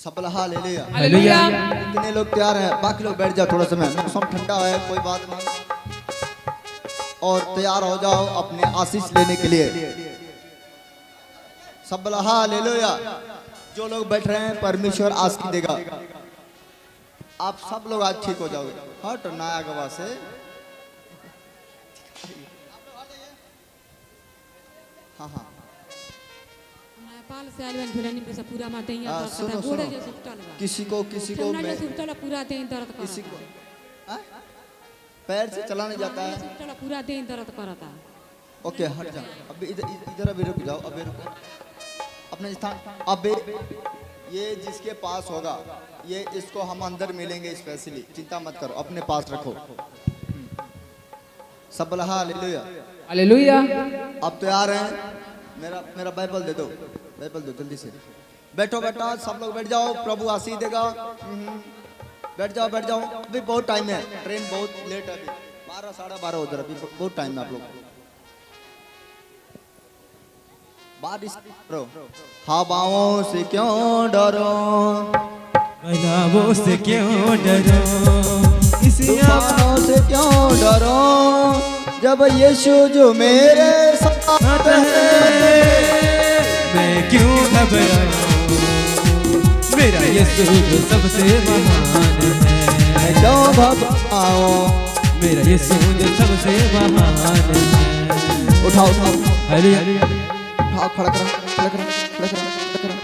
सफल hallelujah. Hallelujah. कितने लोग तैयार हैं? बाकी लोग बैठ जाओ, थोड़ा समय मौसम ठंडा है, कोई बात नहीं, और तैयार हो जाओ अपने आशीष लेने के लिए। सफल हालेलुया। जो लोग बैठ रहे हैं परमेश्वर आशीष देगा। आप सब लोग आज ठीक हो जाओगे। हट नया गवा से हाँ हाँ नेपाल से आइल बन झुलानी पे से पूरा माते ही हाँ, दर्द सुनो, करता गोड़े सुनो। जो सुटल बा किसी को ठेवना मैं जो सुटल पूरा देह दर्द करता किसी को हाँ? पैर से चला नहीं जाता है। सुटल पूरा देह दर्द करता ओके हट जाओ अभी इधर अभी रुक जाओ, अभी रुको अपने स्थान। अभी ये जिसके पास होगा ये इसको हम अंदर मिलेंगे स्पेशली, चिंता मत करो, अपने पास रखो। सब हालेलुया। हालेलुया। अब तैयार हैं? मेरा मेरा बाइबल दे दो, बाइबल दो जल्दी से। बैठो बेटा, सब लोग बैठ जाओ, प्रभु आशीष देगा। बैठ जाओ बैठ जाओ, अभी बहुत टाइम है, ट्रेन बहुत लेट है, अभी 12 साढ़े 12 उधर, अभी बहुत टाइम है आप लोग। बारिश करो, हवाओं से क्यों डरो, हवाओं से क्यों डरो, तूफानों से क्यों डरो, जब यीशु जो मेरे साथ है, मैं क्यों घबराऊं, मेरा यीशु जो सबसे महान है, क्यों घबराऊं, मेरा यीशु जो सबसे महान है। उठाओ उठाओ हालेलुया। उठाओ, खड़ा करो खड़ा करो खड़ा करो खड़ा करो।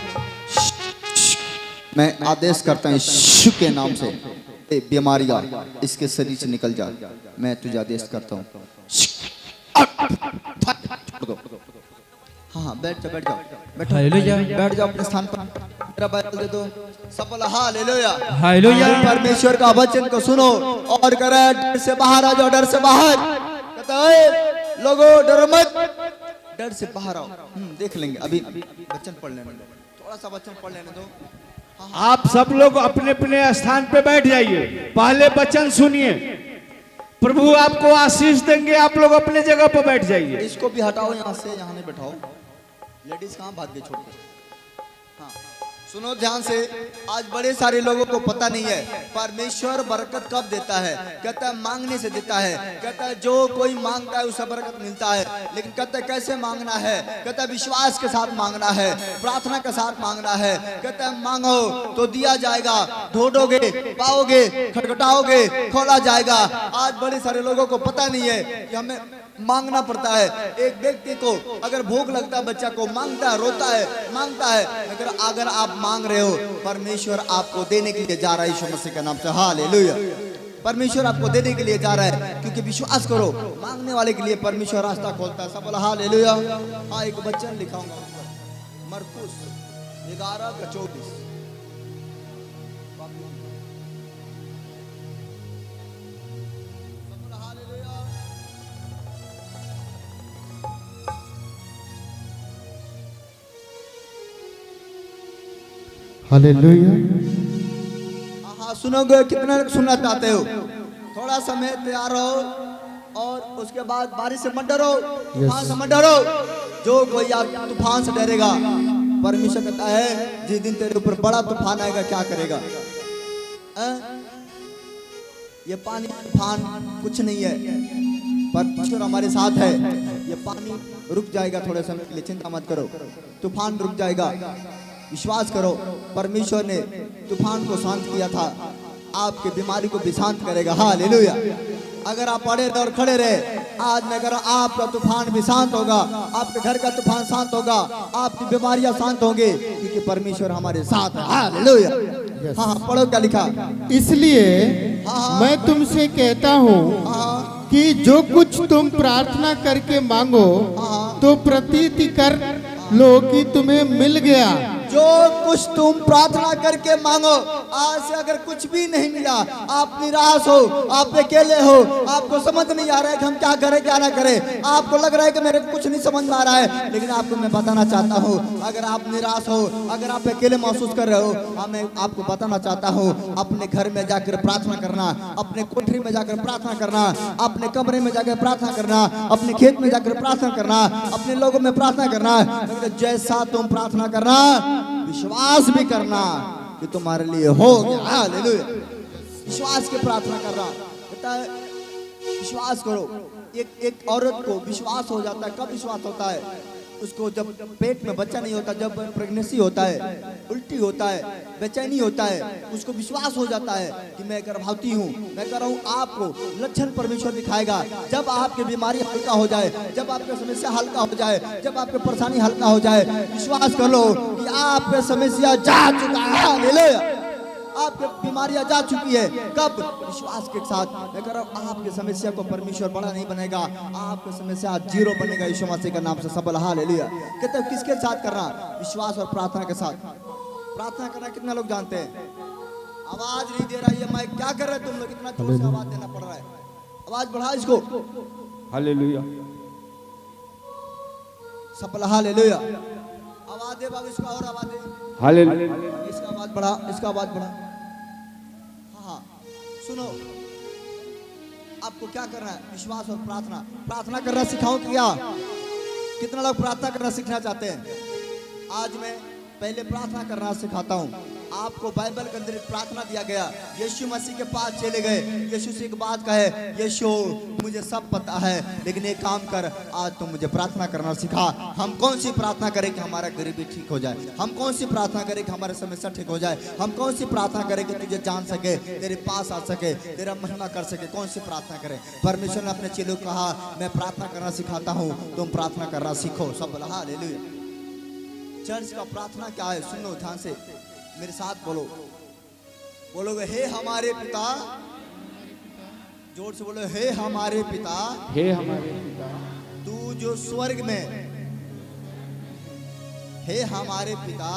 मैं आदेश करता हूँ यीशु के नाम से, ये बीमारियां इसके शरीर से निकल जा। मैं तुझे आदेश करता हूँ, छोड़ दो। हाँ हाँ बैठ जाओ बैठ जाओ बैठो, हालेलुया। बैठ जाओ अपने स्थान पर। मेरा बाइबल दे दो। सफल हालेलुया। हालेलुया। परमेश्वर का वचन को सुनो और करे, डर से बाहर आ जाओ, डर से बाहर। कहता है लोगों डरो मत, डर से बाहर आओ। देख लेंगे, अभी वचन पढ़ लेने दो, थोड़ा सा वचन पढ़ लेने दो। आप सब लोग अपने अपने स्थान पे बैठ जाइए, पहले वचन सुनिए, प्रभु आपको आशीष देंगे। आप लोग अपने जगह पर बैठ जाइए। इसको भी हटाओ यहाँ से, यहाँ नहीं बैठाओ। लेडीज कहाँ भाग गई छोड़ के? हाँ सुनो ध्यान से, आज बड़े सारे लोगों को पता नहीं है परमेश्वर बरकत कब देता है। कहता है मांगने से देता है। कहता है जो कोई मांगता है उसे बरकत मिलता है, लेकिन कहता है कैसे मांगना है। कहता है विश्वास के साथ मांगना है, प्रार्थना के साथ मांगना है। कहता है मांगो तो दिया जाएगा, ढूंढोगे पाओगे, खटखटाओगे खोला जाएगा। आज बड़े सारे लोगों को पता नहीं है कि हमें मांगना पड़ता है। एक व्यक्ति को अगर भूख लगता है, बच्चा को मांगता है, रोता है, मांगता है। अगर आप मांग रहे हो, परमेश्वर आपको देने के लिए जा रहा है यीशु मसीह के नाम से। हालेलुया। परमेश्वर आपको देने के लिए जा रहा है, क्योंकि विश्वास करो, मांगने वाले के लिए परमेश्वर रास्ता खोलता है। सब बोला हालेलुया। हाँ एक वचन लिखाऊंगा, मरकुस 11:24। हालेलुया। हाँ सुनोगे, कितना लोग सुनना चाहते हो? थोड़ा समय तैयार हो, और उसके बाद बारिश से मत डरो, तूफान से मत डरो। जो कोई आप तूफान से डरेगा, परमेश्वर कहता है जिस दिन तेरे ऊपर बड़ा तूफान आएगा क्या करेगा? ये पानी तूफान कुछ नहीं है, परमेश्वर हमारे साथ है। ये पानी रुक जाएगा थोड़े समय के लिए, चिंता मत करो, तूफान रुक जाएगा। विश्वास करो, परमेश्वर ने तूफान को शांत किया था, आपकी बीमारी को भी शांत करेगा। हालेलुया। अगर आप पड़े रहे और खड़े रहे, आज मैं कह रहा हूं आपका तूफान भी शांत होगा, आपके घर का तूफान शांत होगा, आपकी बीमारियां शांत होंगी, क्योंकि परमेश्वर हमारे साथ है। हालेलुया। हाँ हाँ पढ़ो क्या लिखा। इसलिए मैं तुमसे कहता हूँ कि जो कुछ तुम प्रार्थना करके मांगो तो प्रतीति कर लो कि तुम्हें मिल गया। जो कुछ तुम प्रार्थना करके मांगो, आज से अगर कुछ भी नहीं मिला, आप निराश हो, आप अकेले हो, आपको समझ नहीं आ रहा है कि हम क्या करें क्या ना करें, आपको लग रहा है कि मेरे को कुछ नहीं समझ में आ रहा है, लेकिन आपको मैं बताना चाहता हूँ, अगर आप निराश हो, अगर आप अकेले महसूस कर रहे हो, मैं आपको बताना चाहता हूँ, अपने घर में जाकर प्रार्थना करना, अपने कोठरी में जाकर प्रार्थना करना, अपने कमरे में जाकर प्रार्थना करना, अपने खेत में जाकर प्रार्थना करना, अपने लोगों में प्रार्थना करना। जैसा तुम प्रार्थना करना, विश्वास भी करना कि तुम्हारे लिए हो गया। हालेलुया। विश्वास के प्रार्थना कर रहा कहता है विश्वास करो। एक औरत को विश्वास हो जाता है। कब विश्वास होता है? उसको जब पेट में बच्चा नहीं होता, जब प्रेगनेंसी होता है, उल्टी होता है, बेचैनी होता है, उसको विश्वास हो जाता है कि मैं गर्भवती हूँ। मैं कह रहा हूँ आपको लक्षण परमेश्वर दिखाएगा जब आपकी बीमारी हल्का हो जाए, जब आपकी समस्या हल्का हो जाए, जब आपकी परेशानी हल्का हो जाए। विश्वास कर लो कि आपकी समस्या जा चुका है। हालेलुया। आपकी बीमारियां जा चुकी है। कब? विश्वास के साथ। मैं कह रहा हूं आपकी समस्या को परमेश्वर बड़ा नहीं बनेगा, आपकी समस्या जीरो बनेगा यीशु मसीह के नाम से। सबल हालेलुया। कहते हैं किसके साथ करना? विश्वास और प्रार्थना के साथ। प्रार्थना करना कितना लोग जानते हैं? आवाज नहीं दे रहा है। मैं क्या कर रहे तुम लोग? इतना जोर से आवाज देना पड़ रहा है। आवाज बढ़ा इसको। हालेलुया। सबल हालेलुया। आवाज दे बाबू, इसका और आवाज दे। हालेलुया। इसका आवाज बढ़ा, इसका आवाज बढ़ा। हाँ सुनो, आपको क्या करना है? विश्वास और प्रार्थना। प्रार्थना करना सिखाऊं क्या? कितना लोग प्रार्थना करना सीखना चाहते हैं? आज मैं पहले प्रार्थना करना सिखाता हूं। आपको बाइबल के अंदर एक प्रार्थना दिया गया। यीशु मसीह के पास चले गए। यीशु से एक बात कहे, यीशु मुझे सब पता है लेकिन एक काम कर, आज तुम मुझे प्रार्थना करना सिखा। हम कौन सी प्रार्थना करें कि हमारा गरीबी ठीक हो जाए? हम कौन सी प्रार्थना करें कि हमारे समस्या ठीक हो जाए? हम कौन सी प्रार्थना करें कि तुझे जान सके, तेरे पास आ सके, तेरा महिमा कर सके? कौन सी प्रार्थना करें? परमेश्वर ने अपने चेलों को कहा मैं प्रार्थना करना सिखाता हूँ, तुम प्रार्थना करना सीखो। सब बोला हालेलुया। चर्च का प्रार्थना क्या है? सुनो ध्यान से, मेरे साथ बोलो। बोलोगे हे हमारे पिता। जोर से बोलो, हे हमारे पिता, हे हमारे पिता, तू जो स्वर्ग में। हे हमारे पिता।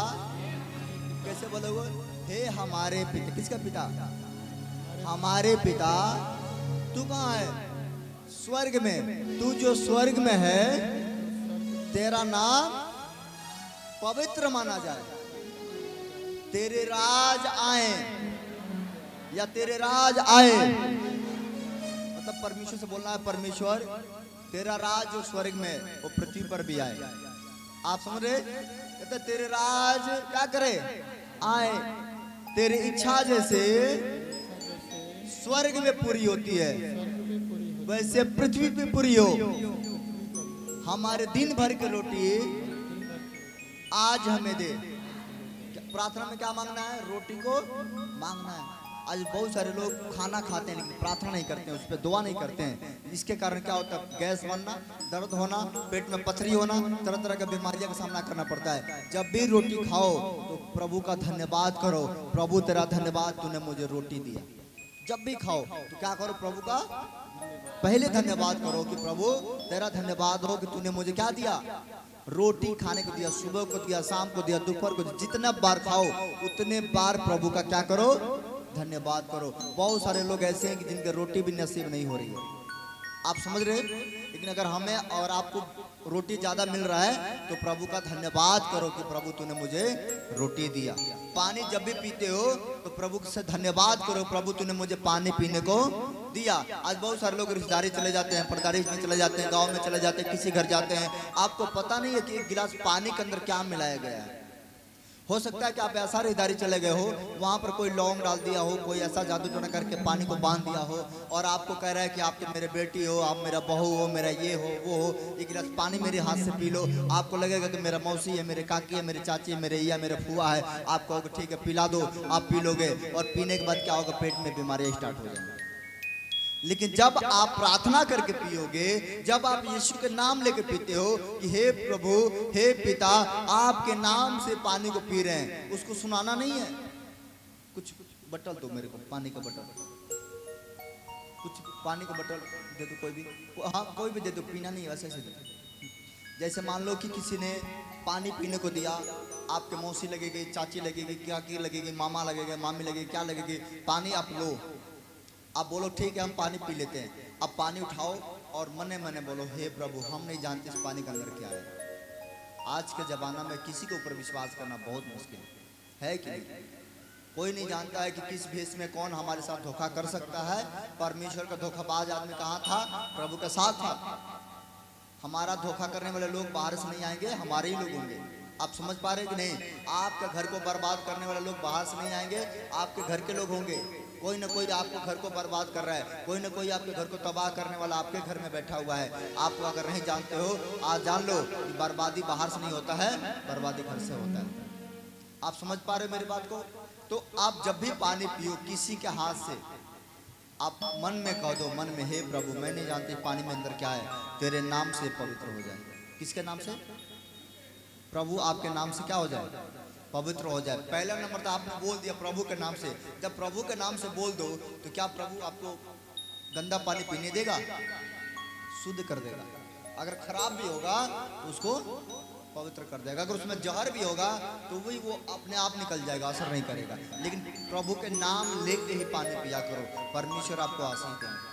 कैसे बोलोगे? हे हमारे पिता। किसका पिता? हमारे पिता। तू कहाँ है? स्वर्ग में। तू जो स्वर्ग में है, तेरा नाम पवित्र माना जाए। तेरे राज आए, या तेरे राज आए। मतलब परमेश्वर से बोलना है, परमेश्वर तेरा राज जो स्वर्ग में वो पृथ्वी पर भी आए। आप समझ रहे? कहते तेरे राज क्या करे? आए। तेरी इच्छा जैसे स्वर्ग में पूरी होती है वैसे पृथ्वी पे पूरी हो। हमारे दिन भर की रोटी आज हमें दे। प्रार्थना में क्या मांगना है? रोटी को मांगना है। आज बहुत सारे लोग खाना खाते हैं लेकिन प्रार्थना नहीं करते हैं, उस पर दुआ नहीं करते हैं। इसके कारण क्या होता है? गैस बनना, दर्द होना, पेट में पथरी होना, तरह तरह की बीमारियों का सामना करना पड़ता है। जब भी रोटी खाओ तो प्रभु का धन्यवाद करो। प्रभु तेरा धन्यवाद, तूने मुझे रोटी दिया। जब भी खाओ तो क्या करो? प्रभु का पहले धन्यवाद करो कि प्रभु तेरा धन्यवाद हो कि तूने मुझे क्या दिया? रोटी खाने को दिया, सुबह को दिया, शाम को दिया, दोपहर को दिया। जितना बार खाओ उतने बार प्रभु का क्या करो? धन्यवाद करो। बहुत सारे लोग ऐसे हैं कि जिनके रोटी भी नसीब नहीं हो रही है। आप समझ रहे? लेकिन अगर हमें और आपको रोटी ज्यादा मिल रहा है तो प्रभु का धन्यवाद करो कि प्रभु तूने मुझे रोटी दिया। पानी जब भी पीते हो तो प्रभु से धन्यवाद करो, प्रभु तूने मुझे पानी पीने को दिया। आज बहुत सारे लोग रिश्तेदारी चले जाते हैं, परदारी में चले जाते हैं, गांव में चले जाते हैं, किसी घर जाते हैं, आपको पता नहीं है कि एक गिलास पानी के अंदर क्या मिलाया गया है। हो सकता है कि आप ऐसा रिश्तेदारी चले गए हो, वहां पर कोई लौंग डाल दिया हो, कोई ऐसा जादू टोना करके पानी को बांध दिया हो और आपको कह रहा है कि आप तो मेरे बेटी हो, आप मेरा बहू हो, मेरा ये हो वो हो, एक गिलास पानी मेरे हाथ से पी लो। आपको लगेगा कि मेरा मौसी है, मेरे काकी है, मेरे चाची है, मेरे या मेरे फुआ है। आप कहोगे ठीक है पिला दो, आप पी लोगे और पीने के बाद क्या होगा? पेट में बीमारियां स्टार्ट हो जाएंगी। लेकिन जब आप प्रार्थना करके पियोगे, जब आप यीशु के नाम लेके पीते हो कि हे प्रभु, हे पिता, आपके नाम से पानी को पी रहे हैं, उसको सुनाना नहीं है। कुछ बटल दो मेरे को, पानी का बटल, कुछ पानी का बटल दे दो, कोई भी। हाँ कोई भी दे दो, पीना नहीं, वैसे से दे। जैसे मान लो कि किसी ने पानी पीने को दिया, आपके मौसी लगेगी, चाची लगेगी, काकी लगेगी, मामा लगेगा, मामी लगेगी, क्या लगेगी, पानी आप लो। आप बोलो ठीक है हम पानी पी लेते हैं। अब पानी उठाओ और मने मने बोलो हे प्रभु, हम नहीं जानते इस पानी के अंदर क्या है। आज के ज़माना में किसी के ऊपर विश्वास करना बहुत मुश्किल है कि नहीं? कोई नहीं जानता है कि किस भेष में कौन हमारे साथ धोखा कर सकता है। परमेश्वर का धोखाबाज आदमी कहाँ था? प्रभु के साथ था। हमारा धोखा करने वाले लोग बाहर से नहीं आएंगे, हमारे ही लोग होंगे। आप समझ पा रहे हैं कि नहीं? आपके घर को बर्बाद करने वाले लोग बाहर से नहीं आएंगे, आपके घर के लोग होंगे। कोई ना कोई आपको घर को बर्बाद कर रहा है, कोई ना कोई आपके घर को तबाह करने वाला आपके घर में बैठा हुआ है। आप अगर नहीं जानते हो, आज जान लो कि बर्बादी बाहर से नहीं होता है, बर्बादी घर से होता है। आप समझ पा रहे हो मेरी बात को? तो आप जब भी पानी पियो किसी के हाथ से, आप मन में कह दो, मन में, हे प्रभु मैं नहीं जानती पानी में अंदर क्या है, तेरे नाम से पवित्र हो जाए। किसके नाम से? प्रभु आपके नाम से क्या हो जाए? पवित्र हो जाए। पहला नंबर तो आपने बोल दिया प्रभु के नाम से। जब प्रभु के नाम से बोल दो तो क्या प्रभु आपको गंदा पानी पीने देगा? शुद्ध कर देगा। अगर खराब भी होगा तो उसको पवित्र कर देगा। अगर उसमें जहर भी होगा तो वही वो अपने आप निकल जाएगा, असर नहीं करेगा। लेकिन प्रभु के नाम लेके ही पानी पिया करो, परमेश्वर आपको आशीष देंगे।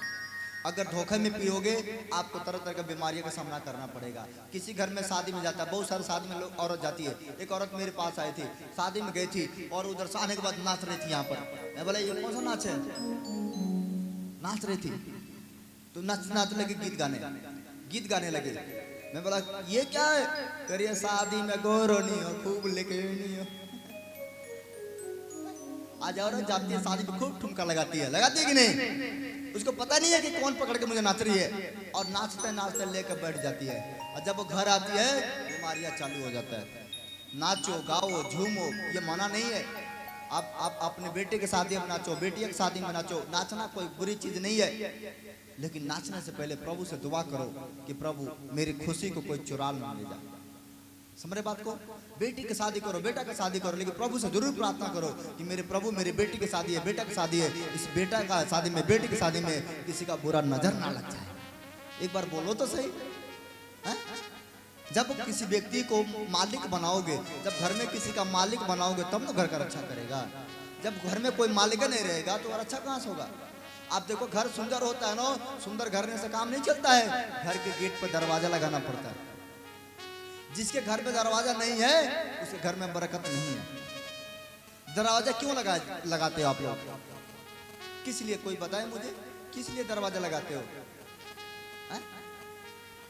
अगर धोखे में पियोगे आपको तरह तरह की बीमारियों का सामना करना पड़ेगा। किसी घर में शादी में जाता है, बहुत सारे शादी में लोग औरत जाती है। एक औरत मेरे पास आई थी, शादी में गई थी और उधर से आने के बाद नाच रही थी। यहाँ पर मैं बोला ये कौन सा नाच है? नाच रही थी तो नाच लगे, गीत गाने लगे। मैं बोला ये क्या है? करिए शादी में गोरो नहीं हो, खूब लेके नहीं हो। आज औरत जाती है शादी में, खूब ठुमका लगाती है कि नहीं? उसको पता नहीं है कि कौन पकड़ के मुझे नाच रही है, और नाचते नाचते लेकर बैठ जाती है। और जब वो घर आती है बीमारियां चालू हो जाता है। नाचो गाओ झूमो ये मना नहीं है। आप अपने बेटे के शादी में नाचो, बेटिया की शादी में नाचो। नाचना कोई बुरी चीज नहीं है, लेकिन नाचने से पहले प्रभु से दुआ करो कि प्रभु मेरी खुशी को कोई चुरा न ले जाए। समझ रहे बात को? बेटी की शादी करो, बेटा की शादी करो, लेकिन प्रभु से जरूर प्रार्थना करो कि मेरे प्रभु मेरी बेटी की शादी है, बेटा की शादी है, इस बेटा का शादी में, बेटी की शादी में किसी का बुरा नजर ना लग जाए। एक बार बोलो तो सही है? जब किसी व्यक्ति को मालिक बनाओगे, जब घर में किसी का मालिक बनाओगे तब ना घर का रक्षा करेगा। जब घर में कोई मालिक नहीं रहेगा तो रक्षा कहाँ से होगा? आप देखो घर सुंदर होता है ना, सुंदर घर से काम नहीं चलता है। घर के गेट पर दरवाजा लगाना पड़ता है। जिसके घर में दरवाजा नहीं है उसके घर में बरकत नहीं है। दरवाजा क्यों लगाते हो आप लोग? किस लिए? कोई बताए मुझे, किस लिए दरवाजा लगाते हो?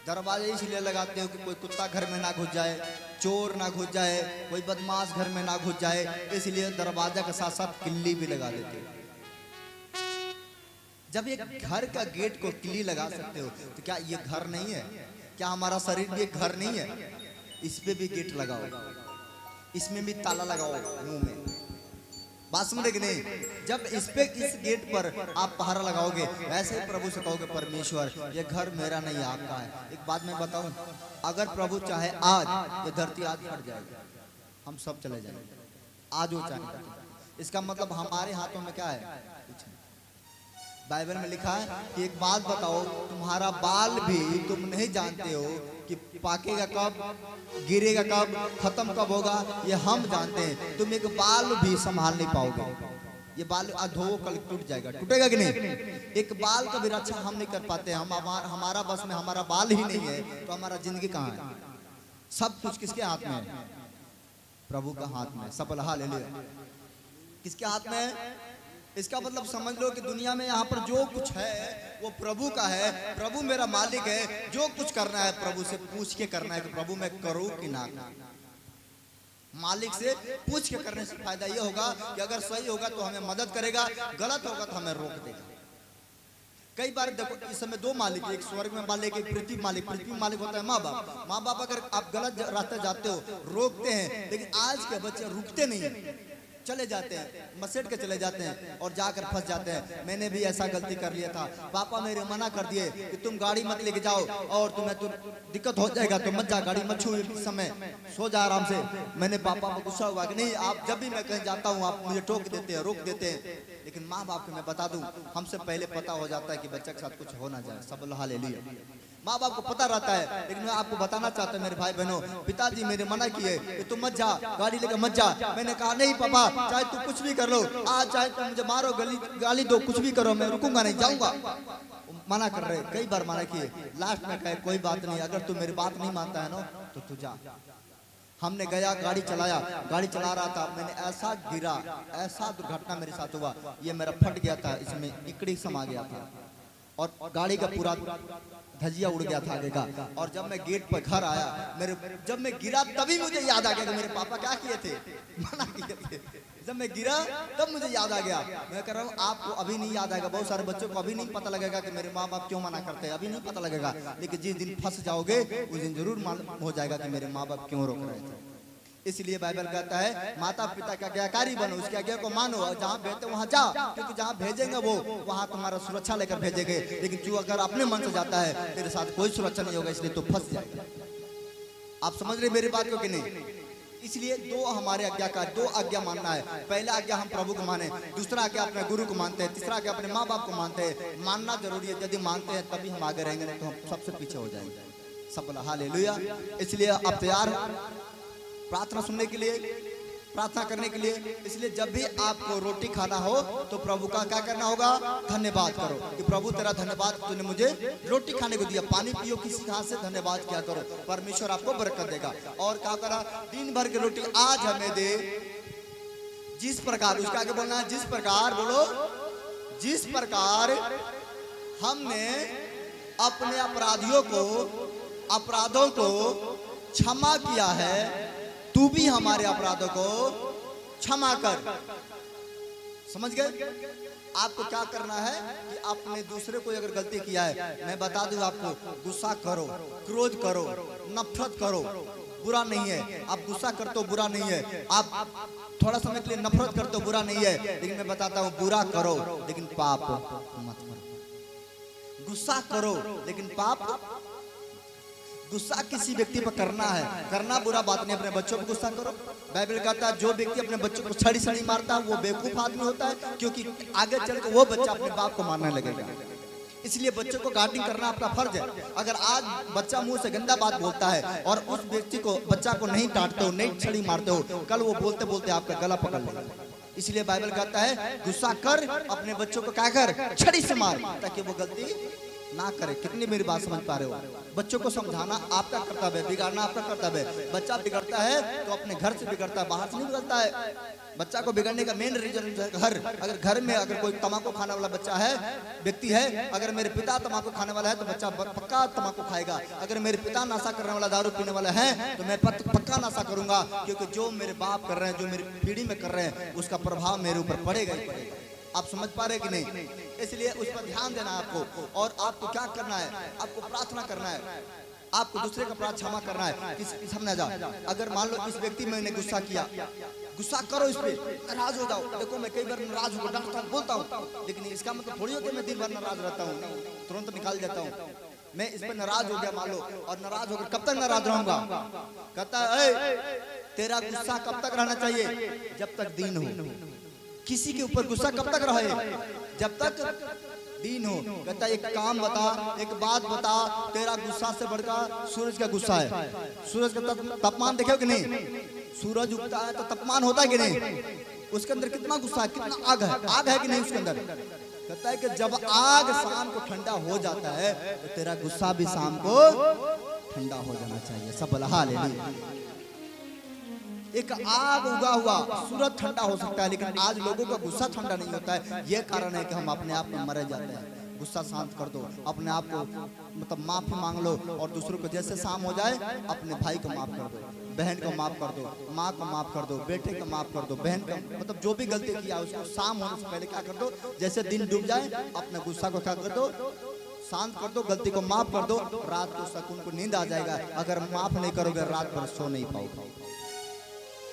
दरवाजा इसलिए लगाते हो कि कोई कुत्ता घर में ना घुस जाए, चोर ना घुस जाए, कोई बदमाश घर में ना घुस जाए। इसलिए दरवाजा के साथ साथ किल्ली भी लगा देते हो। जब एक घर का गेट को किल्ली लगा सकते हो तो क्या ये घर नहीं है? क्या हमारा शरीर भी एक घर नहीं है? इस पे भी गेट लगाओ, इसमें भी ताला लगाओ मुंह में। बात समझे कि नहीं? जब इस गेट पर आप पहरा लगाओगे, वैसे ही प्रभु से कहोगे परमेश्वर ये घर मेरा नहीं आपका है। एक बात मैं बताऊं, अगर प्रभु चाहे आज ये धरती आज फट जाएगी, हम सब चले जाएंगे, आज वो चाहे। इसका मतलब हमारे हाथों में क्या है? कुछ नहीं। बाइबल में लिखा है कि एक बात बताओ, तुम्हारा बाल भी तुम नहीं जानते हो कि पाकेगा कब, गिरेगा कब, खत्म कब होगा, ये हम जानते हैं। तुम एक बाल भी संभाल नहीं पाओगे। ये बाल आज धो कल टूट जाएगा, टूटेगा कि नहीं? एक बाल का भी रक्षा हम नहीं कर पाते। हमारा बस में हमारा बाल ही नहीं है तो हमारा जिंदगी कहाँ है? सब कुछ किसके हाथ में है? प्रभु का हाथ में। सफल हालेलुया। किसके हाथ में है? इसका मतलब समझ लो कि दुनिया में यहाँ पर जो कुछ है वो प्रभु का है। प्रभु मेरा मालिक है। जो कुछ करना है प्रभु से पूछ के करना है कि प्रभु मैं करूँ कि ना करूँ। मालिक से पूछ के करने से फायदा ये होगा कि अगर सही होगा तो हमें मदद करेगा, गलत होगा तो हमें रोक देगा। कई बार देखो इस समय दो मालिक, एक स्वर्ग में मालिक, एक पृथ्वी मालिक। पृथ्वी मालिक होता है माँ बाप। माँ बाप अगर आप गलत रास्ते जाते हो रोकते हैं, लेकिन आज के बच्चे रुकते नहीं है, चले जाते हैं, मसेट के चले जाते हैं और जाकर फंस जाते हैं। मैंने भी ऐसा गलती कर लिया था। पापा मेरे मना कर दिए कि तुम गाड़ी मत लेके जाओ और तुम्हें तो दिक्कत हो जाएगा, तो मत जा, गाड़ी मत छू, इस समय सो जा आराम से। मैंने पापा को गुस्सा हुआ कि नहीं, आप जब भी मैं कहीं जाता हूँ आप मुझे टोक देते हैं, रोक देते हैं। लेकिन माँ बाप को मैं बता दूं, हमसे पहले पता हो जाता है कि बच्चे के साथ कुछ हो ना जाए। सब हालेलुया। माँ बाप को पता रहता है, लेकिन मैं आपको बताना चाहता हूँ मेरे भाई बहनों, पिताजी मेरे मना किए कि तुम मत जा, गाड़ी लेकर मत जा। मैंने कहा नहीं पापा, चाहे तुम कुछ भी कर लो, आज चाहे तुम मुझे मारो, गाली दो, कुछ भी करो, मैं रुकूंगा नहीं, जाऊंगा। मना कर रहे, कई बार मना किए। लास्ट में कहे कोई बात नहीं, अगर तू मेरी बात नहीं मानता है ना तो तू जा। हमने गया, गाड़ी चलाया, गाड़ी चला रहा था, मैंने ऐसा गिरा, ऐसा दुर्घटना मेरे साथ हुआ, ये मेरा फट गया था, इसमें इकड़ी समा गया था। और गाड़ी का पूरा धजिया उड़ गया था आगे का। और जब मैं गेट पर घर आया, जब मैं गिरा तभी मुझे याद आ गया कि मेरे पापा क्या किए थे, मना किए थे। जब मैं गिरा तब मुझे याद आ गया। मैं कह रहा हूँ आपको अभी नहीं याद आएगा, बहुत सारे बच्चों को अभी नहीं पता लगेगा कि मेरे माँ बाप क्यों मना करते हैं, अभी नहीं पता लगेगा, लेकिन जिस दिन फंस जाओगे उस दिन जरूर मालूम हो जाएगा कि मेरे माँ बाप क्यों रोक रहे थे। इसलिए बाइबल कहता है माता पिता का आज्ञाकारी बनो, उसकी आज्ञा को मानो, और जहाँ भेजते वहाँ जाओ, क्योंकि जहाँ भेजेंगे वो वहाँ तुम्हारा सुरक्षा लेकर भेजेंगे। लेकिन जो अगर अपने मन से जाता है तेरे साथ कोई सुरक्षा नहीं होगा, इसलिए तो फंस जाएगा। आप समझ रहे मेरी बात को कि नहीं? इसलिए दो हमारे आज्ञा का, दो आज्ञा मानना है। पहला आज्ञा हम प्रभु को माने, दूसरा आज्ञा अपने गुरु को मानते हैं, तीसरा आज्ञा अपने माँ बाप को मानते हैं। मानना जरूरी है, यदि मानते हैं तभी हम आगे रहेंगे, नहीं तो हम सबसे पीछे हो जाएंगे। सब बोला हालेलुया। इसलिए आप तैयार प्रार्थना सुनने के लिए, प्रार्थना करने के लिए। इसलिए जब भी आपको रोटी खाना हो तो प्रभु का क्या करना होगा? धन्यवाद करो कि प्रभु तेरा धन्यवाद, तूने मुझे रोटी खाने को दिया। पानी पियो किसी हाथ से, धन्यवाद किया करो, परमेश्वर आपको बरकत देगा। और क्या करा? दिन भर की रोटी आज हमें दे, जिस प्रकार, उसका आगे बोलना है जिस प्रकार, बोलो जिस प्रकार हमने अपने अपराधों को क्षमा किया है, तू भी हमारे अपराधों को क्षमा कर। समझ गए? आपको क्या करना है कि आपने दूसरे को अगर गलती किया है, मैं बता दूं आपको, गुस्सा करो, क्रोध करो, नफरत करो, बुरा नहीं है। आप गुस्सा करते हो बुरा नहीं है, आप थोड़ा समय के लिए नफरत करते हो बुरा नहीं है, लेकिन मैं बताता हूँ बुरा करो लेकिन पाप मत करो। गुस्सा करो लेकिन पाप, गुस्सा किसी व्यक्ति पर करना है, करना बुरा बात नहीं। अपने बच्चों पर गुस्सा करो। बाइबल कहता है जो व्यक्ति अपने बच्चों को छड़ी छड़ी मारता है वो बेवकूफ आदमी होता है, क्योंकि आगे चलकर वो बच्चा अपने बाप को मारने लगेगा। इसलिए बच्चों को गार्डिंग करना आपका फर्ज है। अगर आज बच्चा मुंह से गंदा बात बोलता है और उस व्यक्ति को, बच्चा को नहीं डांटते हो, नहीं छड़ी मारते हो, कल वो बोलते बोलते आपका गला पकड़ लेगा। इसलिए बाइबल कहता है गुस्सा कर, अपने बच्चों को क्या कर? छड़ी से मार, ताकि वो गलती ना करे। कितनी मेरी बात समझ पा रहे हो? बच्चों को समझाना आपका कर्तव्य है, बिगाड़ना आपका कर्तव्य है। बच्चा बिगड़ता है तो अपने घर से बिगड़ता है, बाहर से नहीं बिगड़ता है। बच्चा को बिगड़ने का मेन रीजन घर। अगर घर में अगर कोई तम्बाकू खाने वाला बच्चा है, व्यक्ति है, अगर मेरे पिता तम्बाकू खाने वाला है तो बच्चा पक्का तम्बाकू खाएगा। अगर मेरे पिता नशा करने वाला, दारू पीने वाला है तो मैं पक्का नशा करूंगा, क्योंकि जो मेरे बाप कर रहे हैं, जो मेरी पीढ़ी में कर रहे हैं, उसका प्रभाव मेरे ऊपर पड़ेगा ही पड़ेगा। आप समझ पा रहे कि नहीं? इसलिए उस पर ध्यान देना आपको। और आपको क्या करना है? आपको प्रार्थना करना है, आपको दूसरे का अपराध क्षमा करना है। समझा जा, अगर मान लो इस व्यक्ति मैंने गुस्सा किया, गुस्सा करो इस पे, नाराज हो जाओ। देखो मैं कई बार नाराज होकर डांटता हूँ, बोलता हूँ, लेकिन इसका मतलब थोड़ी होता है मैं दिन भर नाराज रहता हूँ, तुरंत निकाल देता हूँ। मैं इस पर नाराज हो गया मान लो, और नाराज होकर कब तक नाराज रहूंगा? कहता है तेरा गुस्सा कब तक रहना चाहिए? जब तक दिन हो। किसी के ऊपर गुस्सा कब तक रहे? जब तक दिन हो। कहता एक काम बता, एक बात बता, तेरा गुस्सा से बढ़कर सूरज का गुस्सा है। सूरज का तापमान देखो कि नहीं? सूरज उगता है तो तापमान होता है कि नहीं? उसके अंदर कितना गुस्सा है, कितना आग है, आग है कि नहीं उसके अंदर? कहता है कि जब आग शाम को ठंडा हो जाता है तो तेरा गुस्सा भी शाम को ठंडा हो जाना चाहिए। सब बोला हालेलुया। एक आग उगा हुआ सूरज ठंडा हो सकता है, लेकिन आज लोगों का गुस्सा ठंडा नहीं होता है। ये कारण है कि हम अपने आप में मरे जाते हैं। गुस्सा शांत कर दो, अपने आप को मतलब माफी मांग लो, और दूसरों को जैसे शाम हो जाए अपने भाई को माफ कर दो, बहन को माफ कर दो, माँ को माफ कर दो, बेटे को माफ कर दो, बहन का मतलब जो भी गलती किया उसको शाम होने से पहले क्या कर दो? जैसे दिन डूब जाए अपने गुस्सा को क्या कर दो? शांत कर दो, गलती को माफ कर दो। रात को सुकून को नींद आ जाएगा। अगर माफ नहीं करोगे रात भर सो नहीं पाओगे।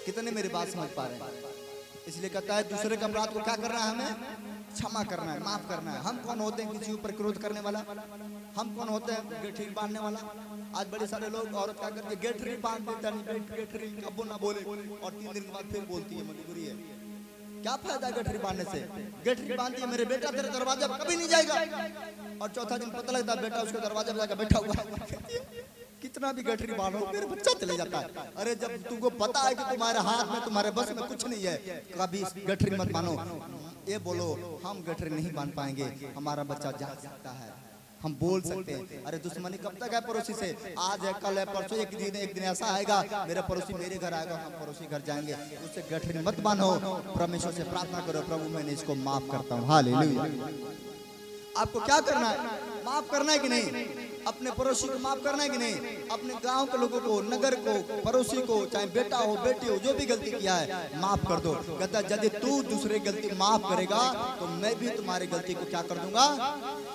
कितने मेरी बात समझ पा रहे हैं? इसलिए कहता है दूसरे के अपराध को क्या करना है? हमें क्षमा करना है, माफ करना है। हम कौन होते हैं किसी ऊपर क्रोध करने वाला? हम कौन होते हैं गेठरी बांधने वाला? आज बड़े सारे लोग औरत क्या करती है? गेठरी बांध देता नहीं, गेठरी कबो ना बोले, और 3 दिन के बाद फिर बोलती है। मजबूरी है, क्या फायदा गेठरी बांधने से? गेठरी बांधती है, मेरे बेटा तेरे दरवाजे पर कभी नहीं जाएगा, और चौथा दिन पता लगता है बेटा उसके दरवाजे पर जाकर बैठा हुआ। कितना भी गठरी बांधो फिर बच्चा चले जाता है। अरे जब तुमको पता है कि तुम्हारे हाथ में, तुम्हारे बस में कुछ नहीं है, कभी गठरी मत बांधो। ये बोलो हम गठरी नहीं बांध पाएंगे, हमारा बच्चा जा सकता है, हम बोल सकते हैं। अरे दुश्मनी कब तक है पड़ोसी से? आज है, कल है, परसों, एक दिन ऐसा आएगा मेरा पड़ोसी मेरे घर आएगा, हम पड़ोसी घर जाएंगे। उससे गठरी मत बांधो। परमेश्वर से प्रार्थना करो, प्रभु मैंने इसको माफ करता हूँ। हालेलुया। आपको क्या करना है? माफ करना है कि नहीं? अपने पड़ोसी को माफ करना है कि नहीं? अपने गांव के लोगों को, नगर को, पड़ोसी को, चाहे बेटा हो बेटी हो, जो भी गलती किया है माफ कर दो। कहता है यदि तू दूसरे गलती माफ करेगा तो मैं भी तुम्हारी गलती को क्या कर दूंगा?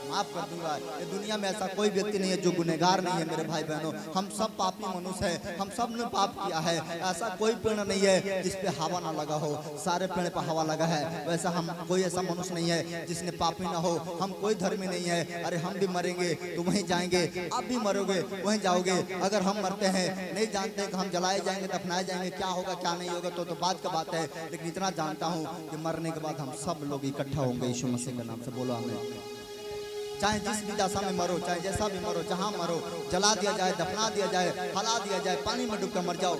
माफ कर दूंगा। ये दुनिया में ऐसा कोई व्यक्ति नहीं है जो गुनहगार नहीं है मेरे भाई बहनों। हम सब पापी मनुष्य हैं, हम सब ने पाप किया है। ऐसा कोई पेड़ नहीं है जिस पे हवा ना लगा हो, सारे पेड़ पर हवा लगा है। वैसा हम कोई ऐसा मनुष्य नहीं है जिसने पापी ना हो। हम कोई धर्मी नहीं है। अरे हम भी मरेंगे तो वहीं जाएंगे, आप भी मरोगे वहीं जाओगे। अगर हम मरते हैं नहीं जानते कि हम जलाए जाएंगे, दफनाए जाएंगे, क्या होगा क्या नहीं होगा तो बात का बात है। लेकिन इतना जानता हूँ कि मरने के बाद हम सब लोग इकट्ठा होंगे यीशु मसीह के नाम से। बोलो आमीन। चाहे जिस भी दशा में मरो, चाहे जैसा भी मरो, जहां मरो, जला दिया जाए, दफना दिया जाए, हला दिया जाए, पानी में डूबकर मर जाओ,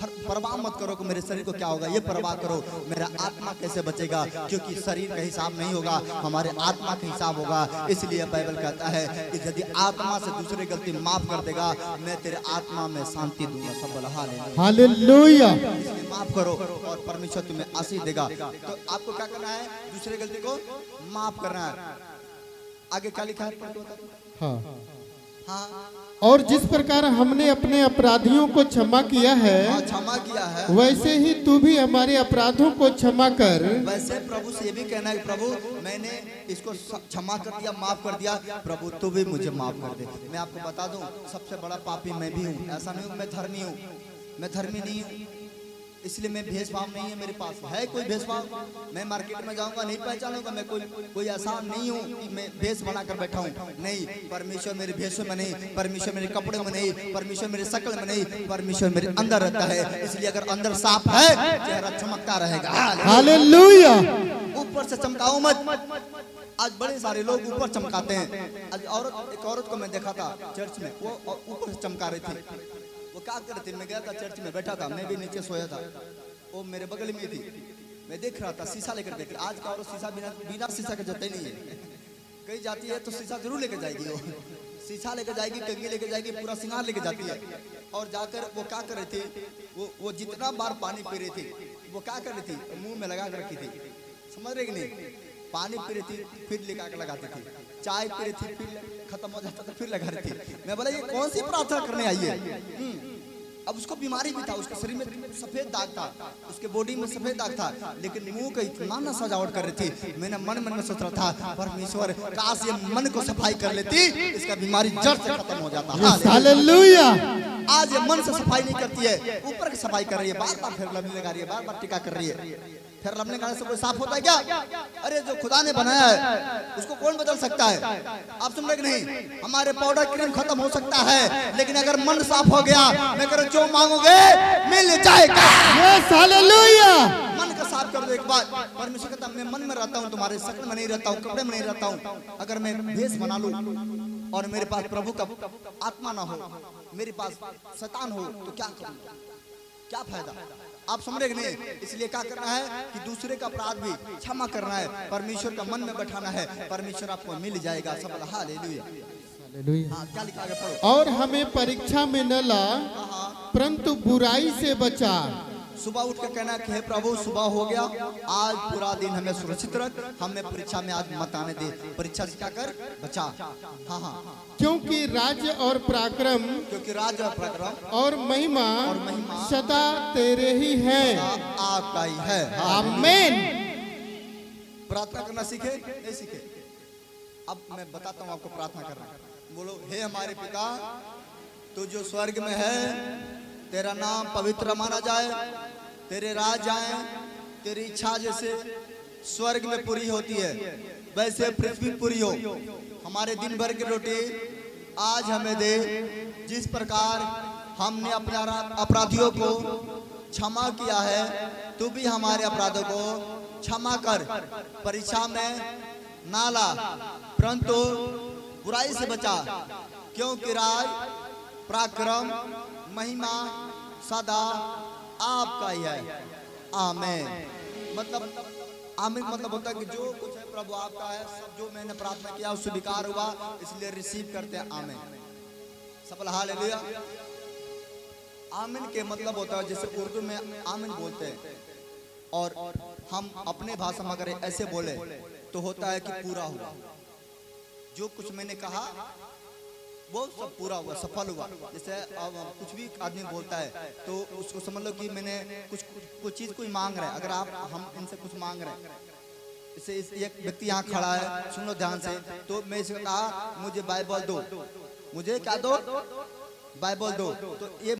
परवाह मत करो कि मेरे शरीर को क्या होगा। ये परवाह करो मेरा आत्मा कैसे बचेगा, क्योंकि शरीर का हिसाब नहीं होगा, हमारे आत्मा का हिसाब होगा। इसलिए बाइबल कहता है कि यदि आत्मा से दूसरे गलती माफ कर देगा, मैं तेरे आत्मा में शांति दूंगा। सब बोला हालेलुया। इसलिए माफ करो और परमेश्वर तुम्हें आशीष देगा। तो आपको क्या करना है? दूसरे गलती को माफ करना है। आगे क्या लिखा है? हाँ। हाँ, और जिस प्रकार हमने अपने अपराधियों को क्षमा किया है, क्षमा किया है, वैसे ही तू भी हमारे अपराधों को क्षमा कर। वैसे प्रभु से ये भी कहना है, प्रभु मैंने इसको क्षमा कर दिया, माफ कर दिया, प्रभु तू भी मुझे माफ कर दे। मैं आपको बता दूं, सबसे बड़ा पापी मैं भी हूँ। ऐसा नहीं हूँ मैं धर्मी हूँ, मैं धर्मी नहीं हूँ। इसलिए मैं भेदभाव नहीं है मेरे पास। है कोई भेदभाव? मैं मार्केट में जाऊंगा नहीं पहचानूंगा। मैं कोई ऐसा नहीं हूँ कि मैं भेष बनाकर बैठा हूँ। नहीं, परमेश्वर मेरे भेषों में नहीं, परमेश्वर मेरे कपड़े में नहीं, परमेश्वर मेरे शक्ल में नहीं, परमेश्वर मेरे अंदर रहता है। इसलिए अगर अंदर साफ है, चेहरा चमकता रहेगा। हालेलुया। ऊपर से चमकाओ मत। आज बड़े सारे लोग ऊपर चमकाते हैं। आज एक औरत को मैं देखा था चर्च में, वो ऊपर से चमका रही थी। वो क्या कर रही थी? मैं गया था चर्च में, बैठा था, मैं भी नीचे सोया था, वो मेरे बगल में थी। मैं देख रहा था, शीशा लेकर गई थी। आज का औरत शीशा बिना शीशा के जाते नहीं है। कहीं जाती है तो शीशा जरूर लेकर जाएगी। वो शीशा लेकर जाएगी, कंघी लेकर जाएगी, पूरा श्रृंगार लेकर जाती है। और जाकर वो क्या कर रही थी? वो जितना बार पानी पी रही थी, वो क्या कर रही थी? मुंह में लगा कर रखी थी। समझ रहे कि नहीं? पानी पी रही थी, फिर लगा कर लगाती थी। चाय पी रही थी, फिर खत्म हो जाता तो फिर लगा रही थी। मैं बोला ये कौन सी प्रार्थना करने आई है? अब उसको बीमारी भी था, उसके शरीर में सफेद दाग था, उसके बॉडी में सफेद दाग था, लेकिन मुंह का इतना ना सजावट कर रही थी। मैंने मन में सोच रहा था, परमेश्वर काश ये मन को सफाई कर लेती, इसका बीमारी जड़ से खत्म हो जाता। हालेलुया। आज ये मन से सफाई नहीं करती है, ऊपर की सफाई कर रही है, बार बार फेर लबने लगा रही है, बार बार टीका कर रही है। फिर लबने लगाने से कोई साफ होता है क्या? अरे जो खुदा ने बनाया है उसको कौन बदल सकता है? आप सुन रहे कि नहीं? हमारे पाउडर क्रीम खत्म हो सकता है, लेकिन अगर मन साफ हो गया, मैं कह जो मांगोगे मिल जाएगा। Yes, hallelujah. मन का साफ कर दो एक बार। परमेश्वर कहता मैं मन में रहता हूँ, तुम्हारे शक्ल में नहीं रहता हूँ, कपड़े में नहीं रहता हूँ। अगर मैं भेष बना लूं और मेरे पास प्रभु का आत्मा ना हो, मेरे पास शैतान हो, तो क्या करूं? क्या फायदा? आप समझ रहे नहीं? इसलिए क्या करना है कि दूसरे का अपराध भी क्षमा करना है, परमेश्वर का मन में बैठाना है, परमेश्वर आपको मिल जाएगा। सब हालेलुया। हाँ, क्या लिखा है पढ़ो। और हमें परीक्षा में न ला, परंतु बुराई से बचा। सुबह उठ कर कहना कि हे प्रभु सुबह हो गया, आज पूरा दिन हमें सुरक्षित रख, हमें परीक्षा में आज मत आने दे, परीक्षा से क्या कर बचा। हाँ हाँ, क्योंकि राज्य और पराक्रम, क्योंकि राज्य और पराक्रम और महिमा सदा तेरे ही है, आपका ही है। आमीन। प्रार्थना करना सीखे? नहीं सीखे? अब मैं बताता हूँ आपको प्रार्थना करना। बोलो, हे हमारे पिता तू जो स्वर्ग में है, तेरा नाम पवित्र माना जाए, तेरे राज आए, तेरी इच्छा जैसे स्वर्ग में पूरी होती है वैसे पृथ्वी पूरी हो। हमारे दिन भर की रोटी आज हमें दे, जिस प्रकार हमने अपने अपराधियों को क्षमा किया है, तू भी हमारे अपराधों को क्षमा कर। परीक्षा में ना ला, परंतु बुराई से बचा, क्योंकि राज पराक्रम महिमा सदा आपका ही है। आमीन। मतलब आमीन मतलब होता है कि जो कुछ है प्रभु आपका है, सब जो मैंने प्रार्थना किया उससे स्वीकार हुआ, इसलिए रिसीव करते हैं। आमीन। सफल हालेलुया। आमीन के मतलब होता है, जैसे उर्दू में आमीन बोलते हैं और हम अपने भाषा में अगर ऐसे बोले तो होता है कि पूरा हुआ। जो कुछ मैंने कहा वो सब पूरा हुआ, सफल हुआ। जैसे अब कुछ भी आदमी बोलता है तो उसको समझ लो कि मैंने कुछ चीज कोई मांग रहा है। अगर आप हम इनसे कुछ मांग रहे हैं, जैसे एक व्यक्ति यहाँ खड़ा है, सुन लो ध्यान से, तो मैं इसको कहा मुझे बाइबल दो, मुझे क्या दो, बाइबल दो, तो ये